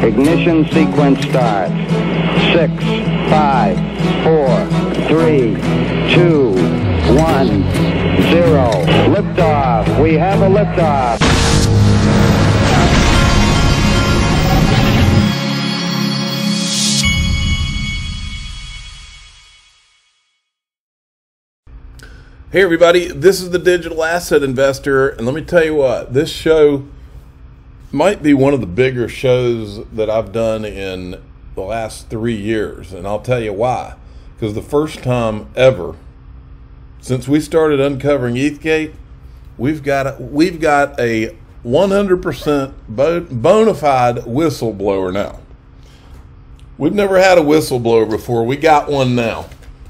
Ignition sequence start. 6, 5, 4, 3, 2, 1, 0. Liftoff. We have a liftoff. Hey everybody, this is the Digital Asset Investor, and let me tell you what, this show might be one of the bigger shows that I've done in the last 3 years, and I'll tell you why. Because the first time ever, since we started uncovering ETHGATE, we've got a 100% bona fide whistleblower now. We've never had a whistleblower before. We got one now.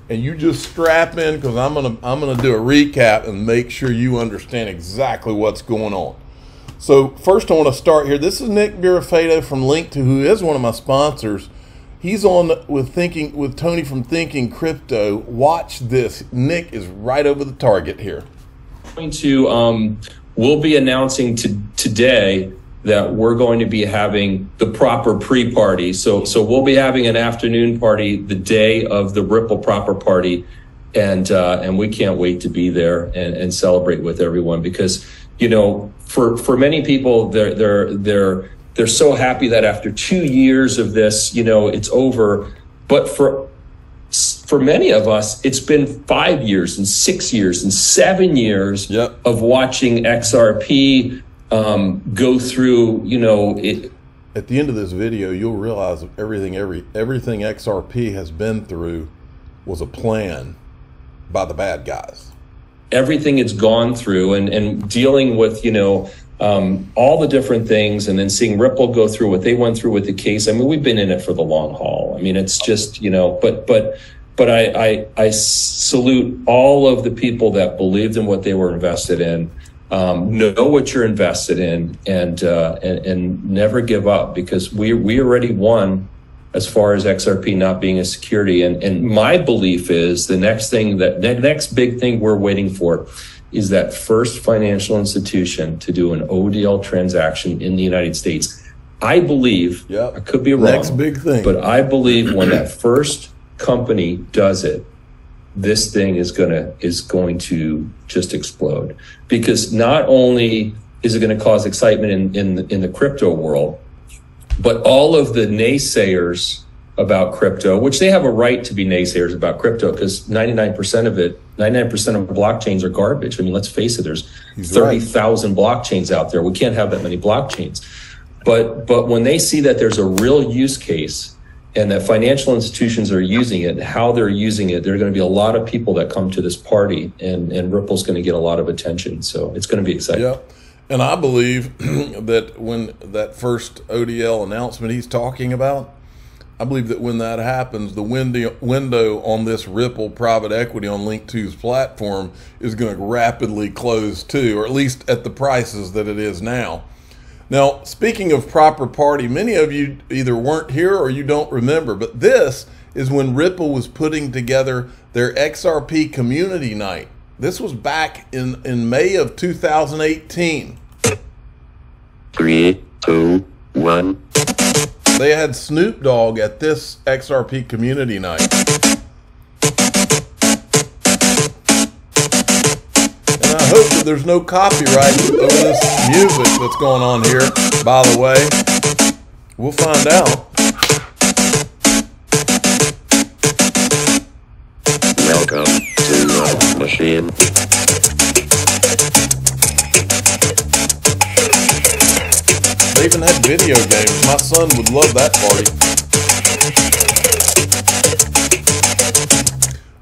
And you just strap in, because I'm gonna do a recap and make sure you understand exactly what's going on. So first I want to start here. This is Nick Birafeto from Link2, who is one of my sponsors. He's on with Tony from Thinking Crypto. Watch this. Nick is right over the target here. We'll be announcing today that we're going to be having the proper pre-party. So we'll be having an afternoon party the day of the Ripple proper party, and we can't wait to be there and celebrate with everyone, because for many people they're so happy that after 2 years of this it's over, but for many of us it's been 5 years and 6 years and 7 years of watching XRP go through, it. At the end of this video, you'll realize that everything XRP has been through was a plan by the bad guys. Everything it's gone through, and dealing with, all the different things, and then seeing Ripple go through what they went through with the case. I mean, we've been in it for the long haul. I mean, it's just, but I salute all of the people that believed in what they were invested in. Know what you're invested in, and never give up, because we already won as far as XRP not being a security. And my belief is the next big thing we're waiting for is that first financial institution to do an ODL transaction in the United States. I believe, I could be wrong, next big thing, but I believe when that first company does it, this thing is going to just explode, because not only is it going to cause excitement in the crypto world, but all of the naysayers about crypto, which they have a right to be naysayers about crypto, because 99% of blockchains are garbage. I mean, let's face it, there's 30,000 blockchains out there. We can't have that many blockchains. But when they see that there's a real use case, and that financial institutions are using it, and how they're using it, there are going to be a lot of people that come to this party, and Ripple's going to get a lot of attention. So it's going to be exciting. Yeah, and I believe that when that first ODL announcement he's talking about, I believe that when that happens, the window on this Ripple private equity on Link2's platform is going to rapidly close too, or at least at the prices that it is now. Now, speaking of proper party, many of you either weren't here or you don't remember, but this is when Ripple was putting together their XRP community night. This was back in May of 2018. 3, 2, 1. They had Snoop Dogg at this XRP community night. And I hope that there's no copyright over this music that's going on here, by the way. We'll find out. Welcome to the machine. They even had video games. My son would love that party.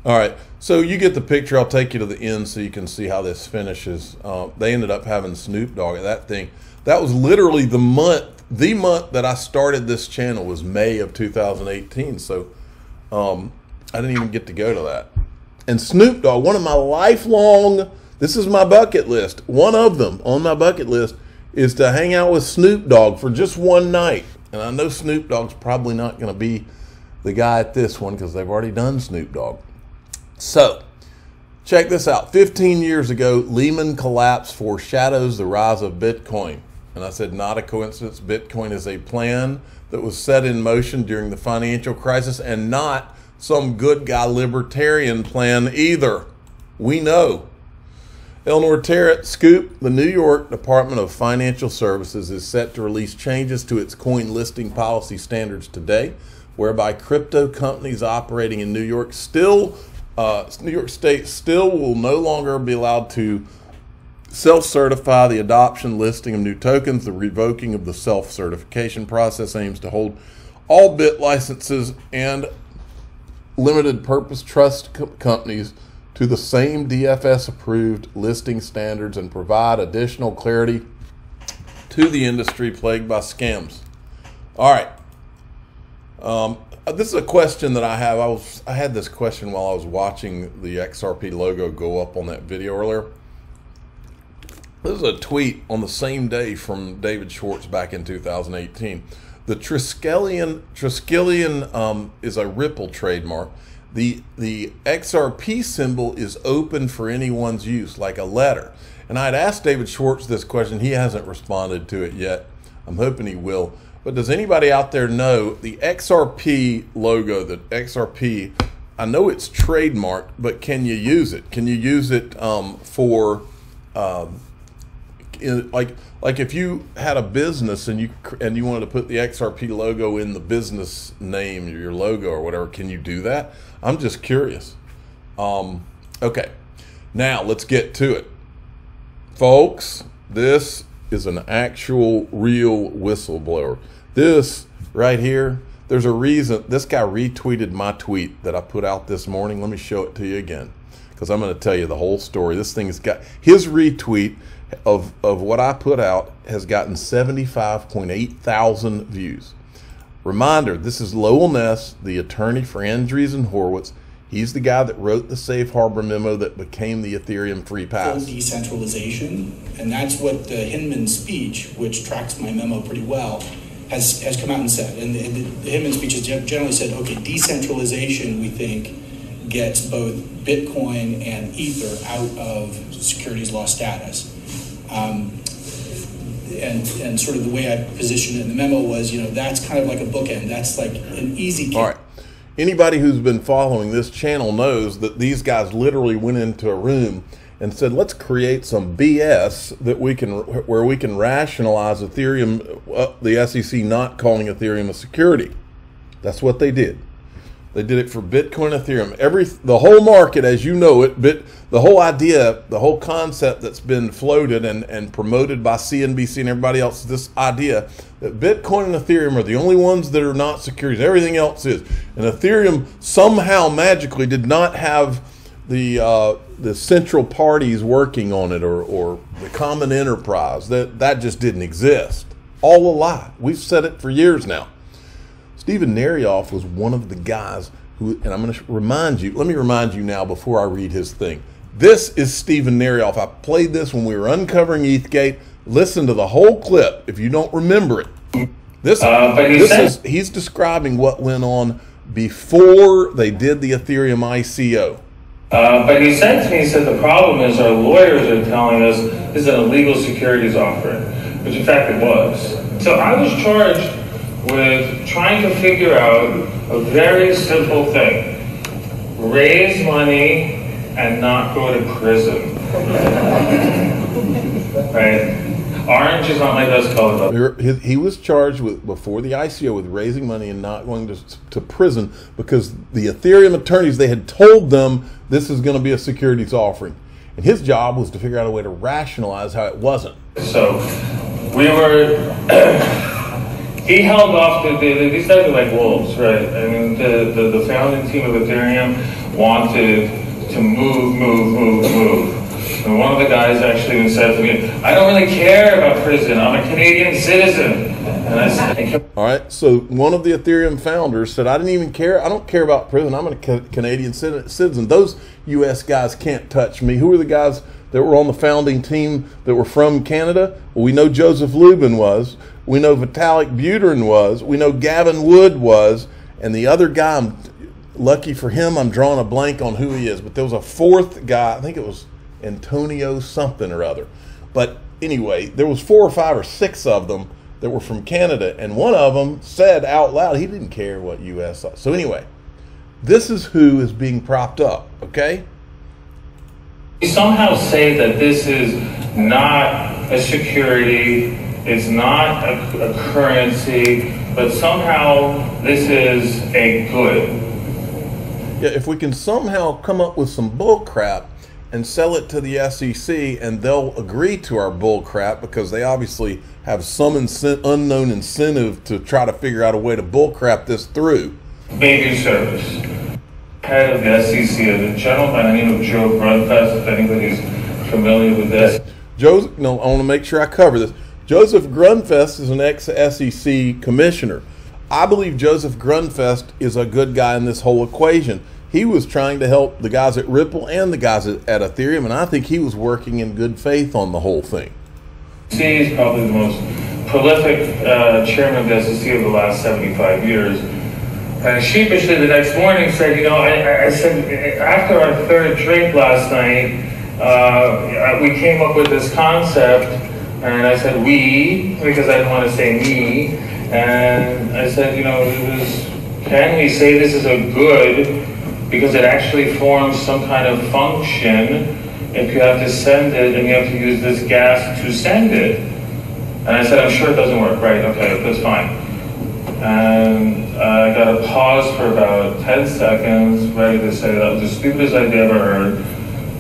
All right. So you get the picture. I'll take you to the end so you can see how this finishes. They ended up having Snoop Dogg at that thing. That was literally the month that I started this channel was May of 2018. So I didn't even get to go to that. And Snoop Dogg, one of my lifelong, this is my bucket list. One of them on my bucket list is to hang out with Snoop Dogg for just one night. And I know Snoop Dogg's probably not going to be the guy at this one because they've already done Snoop Dogg. So, check this out. 15 years ago, Lehman collapse foreshadows the rise of Bitcoin. And I said, not a coincidence. Bitcoin is a plan that was set in motion during the financial crisis, and not some good guy libertarian plan either. We know. Eleanor Terrett, Scoop, the New York Department of Financial Services is set to release changes to its coin listing policy standards today, whereby crypto companies operating in New York State still will no longer be allowed to self-certify. The adoption listing of new tokens, the revoking of the self-certification process aims to hold all BIT licenses and limited purpose trust companies to the same DFS-approved listing standards and provide additional clarity to the industry plagued by scams. All right. This is a question that I have. I had this question while I was watching the XRP logo go up on that video earlier. This is a tweet on the same day from David Schwartz back in 2018. The Triskelion is a Ripple trademark. The XRP symbol is open for anyone's use, like a letter. And I'd asked David Schwartz this question. He hasn't responded to it yet. I'm hoping he will. But does anybody out there know the XRP logo, the XRP, I know it's trademarked, but can you use it? Can you use it for, like if you had a business and you wanted to put the XRP logo in the business name, your logo or whatever, can you do that? I'm just curious. Okay, now let's get to it. Folks, this is an actual real whistleblower. This right here, there's a reason. This guy retweeted my tweet that I put out this morning. Let me show it to you again, because I'm going to tell you the whole story. This thing's got, his retweet of what I put out has gotten 75.8 thousand views. Reminder, this is Lowell Ness, the attorney for Andreessen Horowitz. He's the guy that wrote the safe harbor memo that became the Ethereum free pass. Decentralization, and that's what the Hinman speech, which tracks my memo pretty well, has come out and said. And the Hinman speech has generally said, okay, decentralization, we think, gets both Bitcoin and Ether out of securities law status. And sort of the way I positioned it in the memo was, that's kind of like a bookend. That's like an easy. All right. Anybody who's been following this channel knows that these guys literally went into a room and said, let's create some BS that where we can rationalize Ethereum, the SEC not calling Ethereum a security. That's what they did. They did it for Bitcoin, Ethereum. The whole market, as you know it, the whole idea, the whole concept that's been floated and promoted by CNBC and everybody else, this idea that Bitcoin and Ethereum are the only ones that are not securities. Everything else is. And Ethereum somehow magically did not have the central parties working on it or the common enterprise. That just didn't exist. All a lie. We've said it for years now. Stephen Narioff was one of the guys who, and I'm going to remind you, let me remind you now before I read his thing. This is Stephen Narioff. I played this when we were uncovering ETHGATE. Listen to the whole clip if you don't remember it. He's describing what went on before they did the Ethereum ICO. But he said to me, he said, the problem is our lawyers are telling us this is an illegal securities offering, which in fact it was. So I was charged with trying to figure out a very simple thing. Raise money and not go to prison. Right? Orange is not my best color. He was charged with, before the ICO, with raising money and not going to prison because the Ethereum attorneys, they had told them this is going to be a securities offering. And his job was to figure out a way to rationalize how it wasn't. So we were... He held off, these guys are like wolves, right? I mean, the founding team of Ethereum wanted to move. And one of the guys actually even said to me, I don't really care about prison, I'm a Canadian citizen. And I said, all right, so one of the Ethereum founders said, I don't care about prison, I'm a Canadian citizen. Those US guys can't touch me. Who are the guys that were on the founding team that were from Canada? Well, we know Joseph Lubin was. We know Vitalik Buterin was. We know Gavin Wood was. And the other guy, lucky for him, I'm drawing a blank on who he is. But there was a fourth guy, I think it was Antonio something or other. But anyway, there was 4 or 5 or 6 of them that were from Canada, and one of them said out loud he didn't care what U.S. saw. So anyway, this is who is being propped up, okay? We somehow say that this is not a security, it's not a currency, but somehow this is a good. Yeah, if we can somehow come up with some bull crap and sell it to the SEC, and they'll agree to our bull crap because they obviously have some unknown incentive to try to figure out a way to bull crap this through. Baby service. Head of the SEC is a gentleman by the name of Joe Grunfest, if anybody's familiar with this. No, I want to make sure I cover this. Joseph Grunfest is an ex-SEC commissioner. I believe Joseph Grunfest is a good guy in this whole equation. He was trying to help the guys at Ripple and the guys at Ethereum, and I think he was working in good faith on the whole thing. SEC is probably the most prolific chairman of the SEC of the last 75 years. And sheepishly the next morning said, you know, I said, after our 3rd drink last night, we came up with this concept, and I said we, because I didn't want to say me, and I said, you know, can we say this is a good, because it actually forms some kind of function if you have to send it and you have to use this gas to send it. And I said, I'm sure it doesn't work. Right, okay, that's fine. And I got a pause for about 10 seconds, ready to say that was the stupidest idea I ever heard.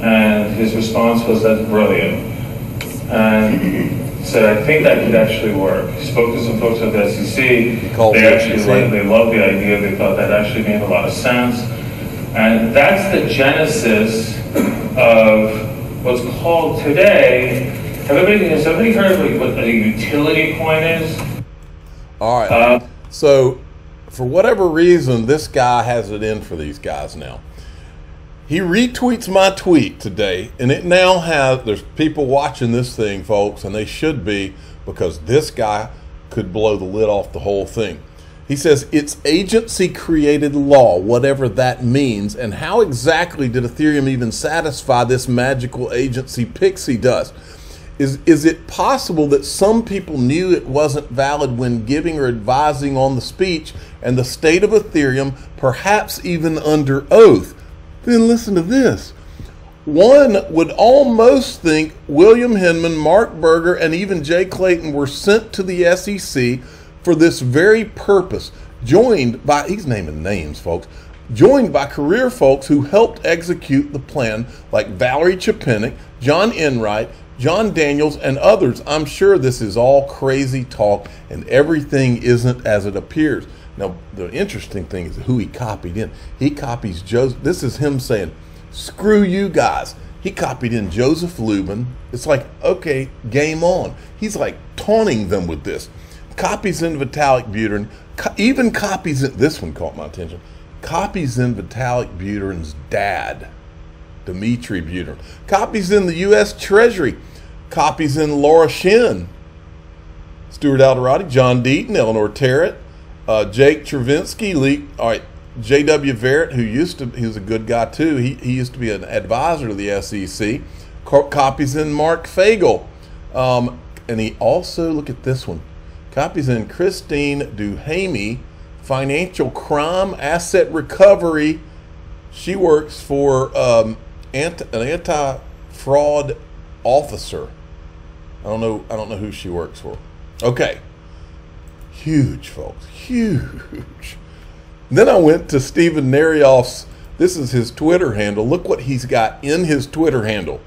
And his response was, that's brilliant. And said, I think that could actually work. He spoke to some folks at the SEC. They actually they loved the idea. They thought that actually made a lot of sense. And that's the genesis of what's called today. Has everybody heard of what a utility coin is? All right. So, for whatever reason, this guy has it in for these guys now. He retweets my tweet today, and it now has, there's people watching this thing, folks, and they should be, because this guy could blow the lid off the whole thing. He says, it's agency-created law, whatever that means, and how exactly did Ethereum even satisfy this magical agency pixie dust? Is it possible that some people knew it wasn't valid when giving or advising on the speech and the state of Ethereum, perhaps even under oath? Then listen to this. One would almost think William Hinman, Mark Berger, and even Jay Clayton were sent to the SEC for this very purpose, joined by, he's naming names, folks, joined by career folks who helped execute the plan like Valerie Chapinick, John Enright, John Daniels, and others. I'm sure this is all crazy talk and everything isn't as it appears. Now, the interesting thing is who he copied in. He copies Joseph. This is him saying, screw you guys. He copied in Joseph Lubin. It's like, okay, game on. He's like taunting them with this. Copies in Vitalik Buterin, even copies in, this one caught my attention, copies in Vitalik Buterin's dad, Dmitry Buterin, copies in the U.S. Treasury, copies in Laura Shin, Stuart Alderati, John Deaton, Eleanor Terrett, Jake Travinsky, all right, J.W. Verrett, he was a good guy too. He used to be an advisor to the SEC. Copies in Mark Fagel, and he also, look at this one, copies in Christine Duhamey, financial crime, asset recovery. She works for an anti-fraud officer. I don't know who she works for. Okay. Huge, folks. Huge. Then I went to Stephen Narioff's, this is his Twitter handle. Look what he's got in his Twitter handle.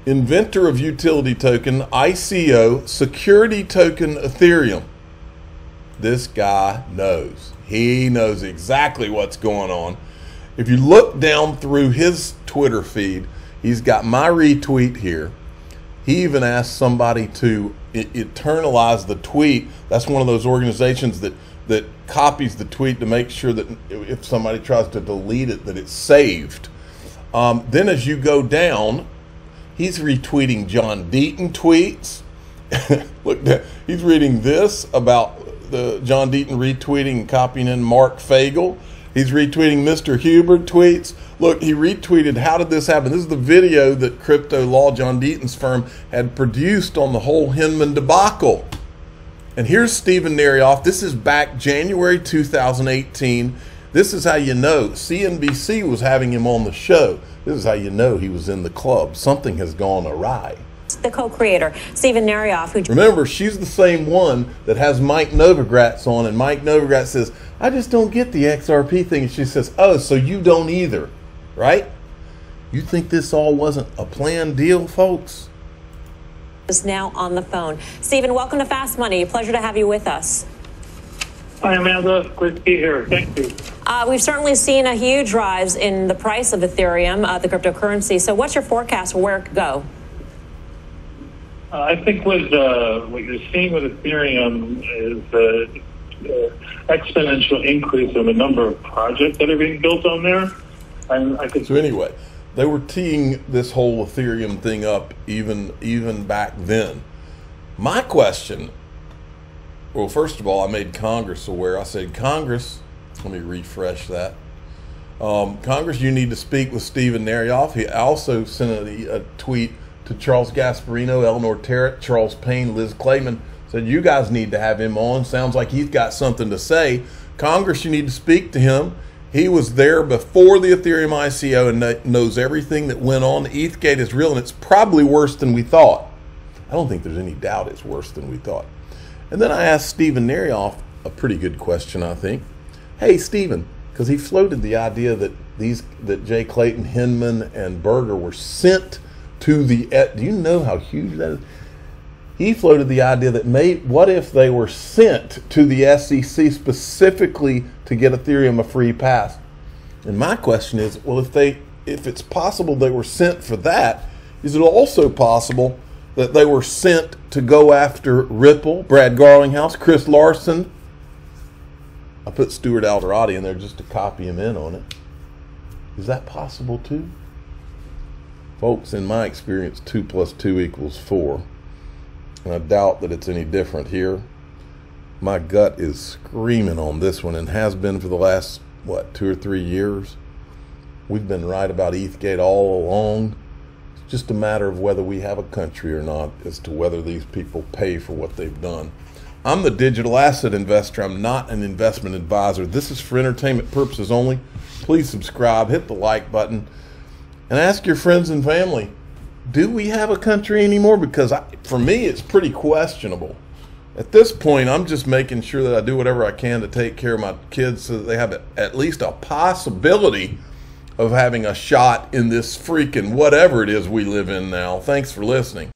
Inventor of utility token, ICO, security token Ethereum. This guy knows. He knows exactly what's going on. If you look down through his Twitter feed, he's got my retweet here. He even asked somebody to internalize the tweet. That's one of those organizations that copies the tweet to make sure that if somebody tries to delete it, that it's saved. Then as you go down, he's retweeting John Deaton tweets. Look, he's reading this about the John Deaton retweeting and copying in Mark Fagel. He's retweeting Mr. Hubbard tweets. Look, he retweeted, how did this happen? This is the video that Crypto Law, John Deaton's firm, had produced on the whole Hinman debacle. And here's Stephen Narioff. This is back January 2018. This is how you know. CNBC was having him on the show. This is how you know he was in the club. Something has gone awry. The co-creator, Stephen Narioff, who... Remember, she's the same one that has Mike Novogratz on, and Mike Novogratz says, I just don't get the XRP thing. And she says, oh, so you don't either, right? You think this all wasn't a planned deal, folks? Is now on the phone. Stephen, welcome to Fast Money. A pleasure to have you with us. Hi, Amanda. Great to be here. Thank you. We've certainly seen a huge rise in the price of Ethereum, the cryptocurrency. So what's your forecast for where it could go? I think what you're seeing with Ethereum is exponential increase in the number of projects that are being built on there. So anyway, they were teeing this whole Ethereum thing up even back then. My question, well, first of all, I made Congress aware. I said, Congress, let me refresh that. Congress, you need to speak with Stephen Narioff. He also sent a tweet to Charles Gasparino, Eleanor Terrett, Charles Payne, Liz Clayman, said, you guys need to have him on. Sounds like he's got something to say. Congress, you need to speak to him. He was there before the Ethereum ICO and knows everything that went on. The ETHGATE is real, and it's probably worse than we thought. I don't think there's any doubt it's worse than we thought. And then I asked Stephen Narioff a pretty good question, I think. Hey, Stephen, because he floated the idea that Jay Clayton, Hinman, and Berger were sent to the, do you know how huge that is? He floated the idea that what if they were sent to the SEC specifically to get Ethereum a free pass? And my question is, well, if it's possible they were sent for that, is it also possible that they were sent to go after Ripple, Brad Garlinghouse, Chris Larson? I put Stuart Alderati in there just to copy him in on it. Is that possible too? Folks, in my experience, 2 + 2 = 4. And I doubt that it's any different here. My gut is screaming on this one and has been for the last, 2 or 3 years. We've been right about ETHGATE all along. It's just a matter of whether we have a country or not as to whether these people pay for what they've done. I'm the digital asset investor. I'm not an investment advisor. This is for entertainment purposes only. Please subscribe, hit the like button, and ask your friends and family, do we have a country anymore? Because for me, it's pretty questionable. At this point, I'm just making sure that I do whatever I can to take care of my kids so that they have at least a possibility of having a shot in this freaking whatever it is we live in now. Thanks for listening.